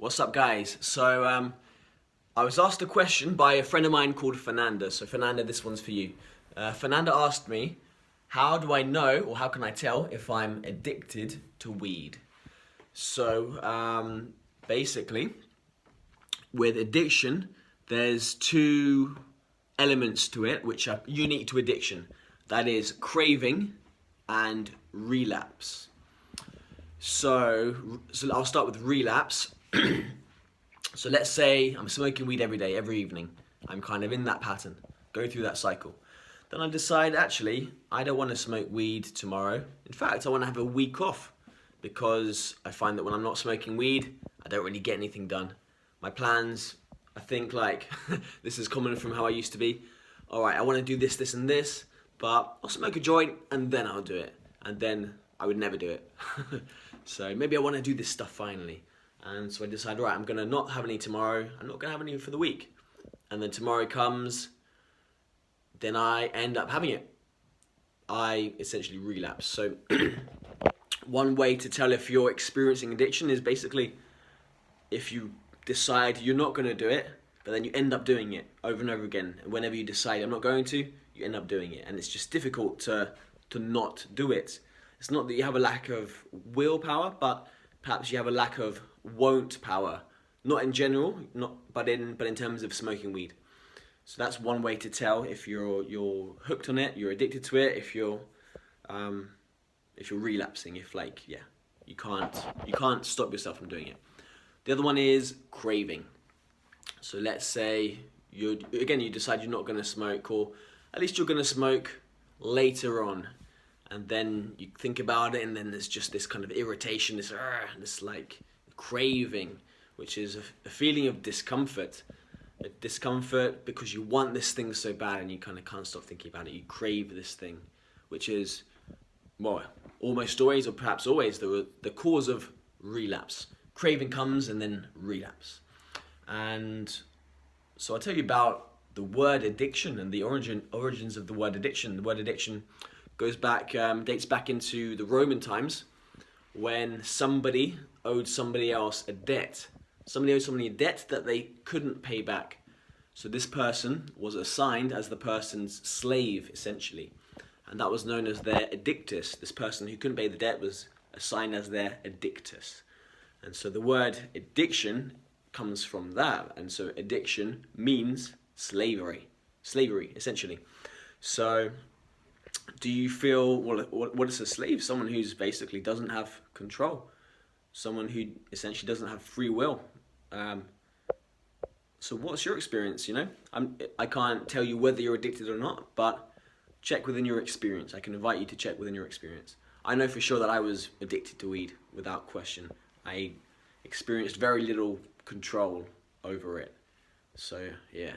What's up, guys? I was asked a question by a friend of mine called Fernanda. So Fernanda, this one's for you. Fernanda asked me, how do I know, or how can I tell if I'm addicted to weed? Basically, with addiction, there's two elements to it which are unique to addiction. That is craving and relapse. So I'll start with relapse. So let's say I'm smoking weed every day, every evening. I'm kind of in that pattern, going through that cycle. Then I decide, actually, I don't want to smoke weed tomorrow. In fact, I want to have a week off because I find that when I'm not smoking weed, I don't really get anything done. My plans, I think this is common from how I used to be. All right, I want to do this, this, and this, but I'll smoke a joint and then I'll do it. And then I would never do it. So maybe I want to do this stuff finally. And so I decide, right, I'm going to not have any tomorrow. I'm not going to have any for the week. And then tomorrow comes, then I end up having it. I essentially relapse. So one way to tell if you're experiencing addiction is basically if you decide you're not going to do it, but then you end up doing it over and over again. And whenever you decide I'm not going to, you end up doing it. And it's just difficult to not do it. It's not that you have a lack of willpower, but perhaps you have a lack of won't power. Not in general, but in terms of smoking weed. So that's one way to tell if you're hooked on it, you're addicted to it, if you're relapsing, you can't stop yourself from doing it. The other one is craving. So let's say you decide you're not going to smoke, or at least you're going to smoke later on. And then you think about it, and then there's just this kind of irritation, this craving, which is a feeling of discomfort. A discomfort because you want this thing so bad, and you kind of can't stop thinking about it. You crave this thing, which is, almost always, or perhaps always, the cause of relapse. Craving comes and then relapse. And so I'll tell you about the word addiction and the origins of the word addiction. The word addiction dates back into the Roman times, when somebody owed somebody else a debt. Somebody owed somebody a debt that they couldn't pay back. So this person was assigned as the person's slave, essentially. And that was known as their addictus. This person who couldn't pay the debt was assigned as their addictus. And so the word addiction comes from that. And so addiction means slavery, essentially. So do you feel, what is a slave? Someone who's basically doesn't have control. Someone who essentially doesn't have free will. So what's your experience, I can't tell you whether you're addicted or not, but check within your experience. I can invite you to check within your experience. I know for sure that I was addicted to weed, without question. I experienced very little control over it. So, yeah.